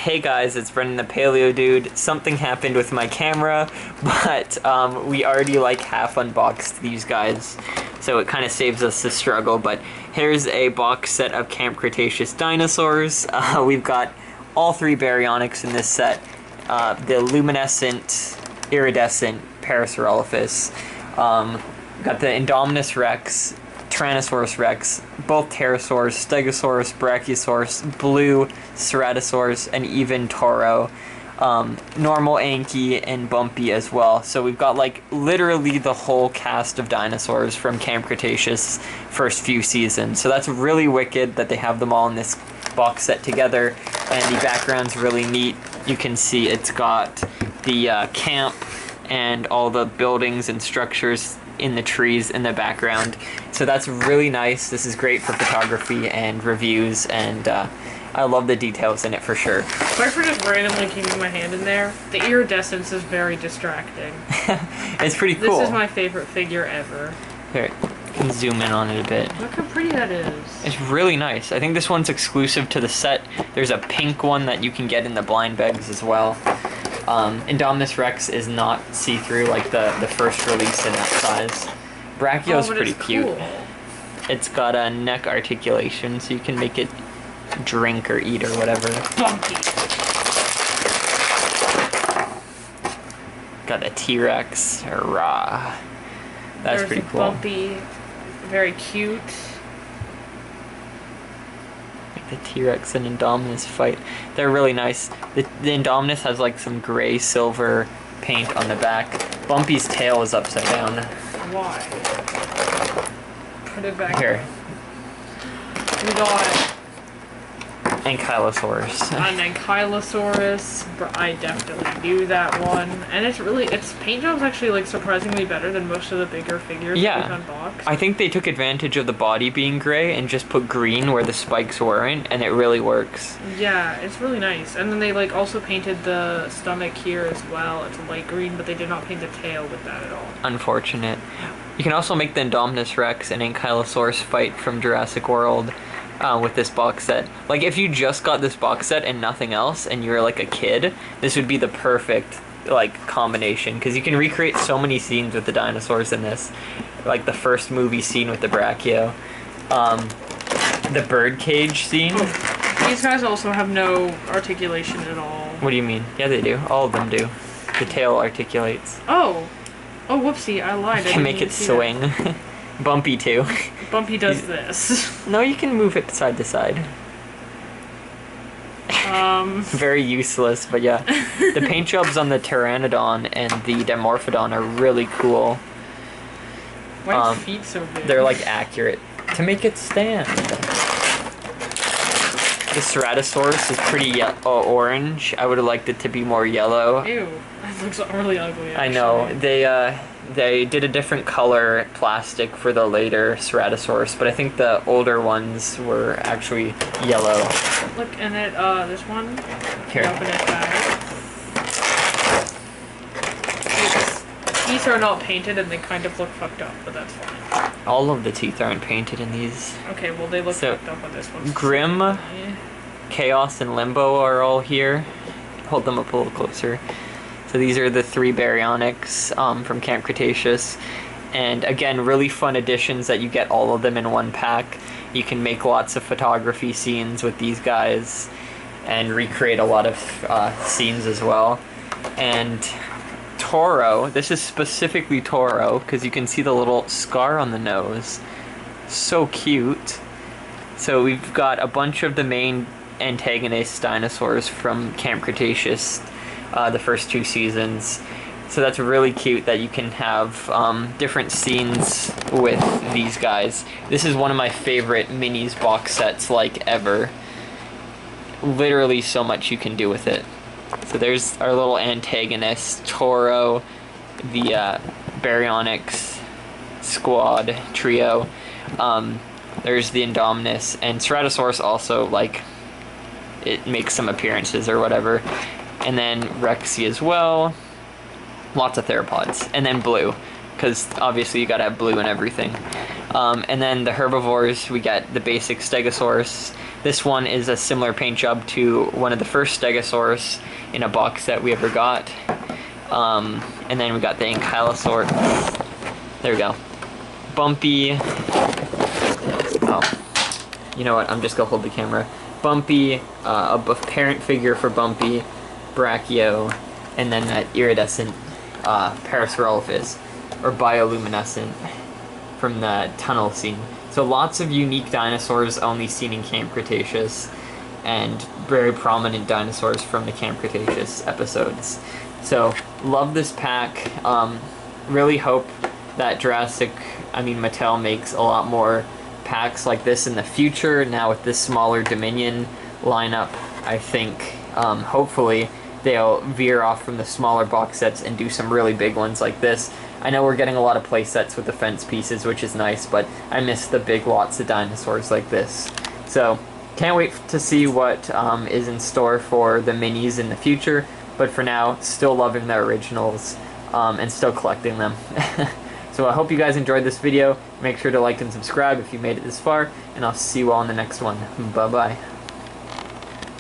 Hey guys, it's Brendan the Paleo Dude. Something happened with my camera, but we already like half unboxed these guys, so it kind of saves us the struggle. But here's a box set of Camp Cretaceous dinosaurs. We've got all three baryonyx in this set. The luminescent, iridescent Parasaurolophus. Got the Indominus Rex, Tyrannosaurus Rex, both pterosaurs, Stegosaurus, Brachiosaurus, blue Ceratosaurus, and even Toro. Normal Anky and Bumpy as well. So we've got like literally the whole cast of dinosaurs from Camp Cretaceous first few seasons. So that's really wicked that they have them all in this box set together, and the background's really neat. You can see it's got the camp and all the buildings and structures in the trees in the background. So that's really nice. This is great for photography and reviews, and I love the details in it for sure. Sorry for just randomly keeping my hand in there. The iridescence is very distracting. It's pretty cool. This is my favorite figure ever. Here, you can zoom in on it a bit. Look how pretty that is. It's really nice. I think this one's exclusive to the set. There's a pink one that you can get in the blind bags as well. Indominus Rex is not see-through like the first release in that size. Brachio's pretty cute. Cool. It's got a neck articulation, so you can make it drink or eat or whatever. Bumpy. Got a T-Rex. Hurrah. That's There's pretty cool. Bumpy. Very cute. The T-Rex and Indominus fight. They're really nice. The Indominus has like some gray silver paint on the back. Bumpy's tail is upside down. Why? Put it back. Here. We got Ankylosaurus. an Ankylosaurus. I definitely knew that one. And its paint job's actually like surprisingly better than most of the bigger figures that we've unboxed. I think they took advantage of the body being gray and just put green where the spikes weren't, and it really works. Yeah, it's really nice. And then they like also painted the stomach here as well. It's light green, but they did not paint the tail with that at all. Unfortunate. You can also make the Indominus Rex and Ankylosaurus fight from Jurassic World with this box set. Like, if you just got this box set and nothing else, and you were like a kid, this would be the perfect like combination, because you can recreate so many scenes with the dinosaurs in this. Like the first movie scene with the Brachio, the birdcage scene. These guys also have no articulation at all. What do you mean? Yeah, they do. All of them do. The tail articulates. Oh, whoopsie! I lied. You can make it swing. Bumpy too. Bumpy does this. No, you can move it side to side. Very useless, but yeah. The paint jobs on the Pteranodon and the Dimorphodon are really cool. Why are his feet so big? They're like accurate to make it stand. The Ceratosaurus is pretty orange. I would have liked it to be more yellow. Ew, that looks really ugly. Actually. I know. They did a different color plastic for the later Ceratosaurus, but I think the older ones were actually yellow. Look, and this one. Here. Open it back. Teeth are not painted and they kind of look fucked up, but that's fine. All of the teeth aren't painted in these. Okay, well they look fucked up on this one. Grim, Chaos, and Limbo are all here. Hold them up a little closer. So these are the three baryonyx from Camp Cretaceous. And again, really fun additions that you get all of them in one pack. You can make lots of photography scenes with these guys and recreate a lot of scenes as well. And Toro, this is specifically Toro because you can see the little scar on the nose. So cute. So we've got a bunch of the main antagonist dinosaurs from Camp Cretaceous, the first two seasons. So that's really cute that you can have different scenes with these guys. This is one of my favorite minis box sets like ever. Literally so much you can do with it. So there's our little antagonist, Toro, the baryonyx squad trio. There's the Indominus, and Ceratosaurus also, like, it makes some appearances or whatever. And then Rexy as well. Lots of theropods. And then blue, because obviously you gotta have blue in everything. And then the herbivores, we got the basic Stegosaurus, This one is a similar paint job to one of the first Stegosaurus in a box set we ever got. And then we got the Ankylosaurus. There we go. Bumpy. Oh, you know what? I'm just gonna hold the camera. Bumpy, a parent figure for Bumpy, Brachio, and then that iridescent Parasaurolophus, or bioluminescent from the tunnel scene. So lots of unique dinosaurs only seen in Camp Cretaceous, and very prominent dinosaurs from the Camp Cretaceous episodes. So love this pack. Really hope that Mattel makes a lot more packs like this in the future. Now with this smaller Dominion lineup, I think hopefully they'll veer off from the smaller box sets and do some really big ones like this. I know we're getting a lot of play sets with the fence pieces, which is nice, but I miss the big lots of dinosaurs like this. So can't wait to see what is in store for the minis in the future, but for now, still loving the originals and still collecting them. So I hope you guys enjoyed this video. Make sure to like and subscribe if you made it this far, and I'll see you all in the next one. Bye-bye.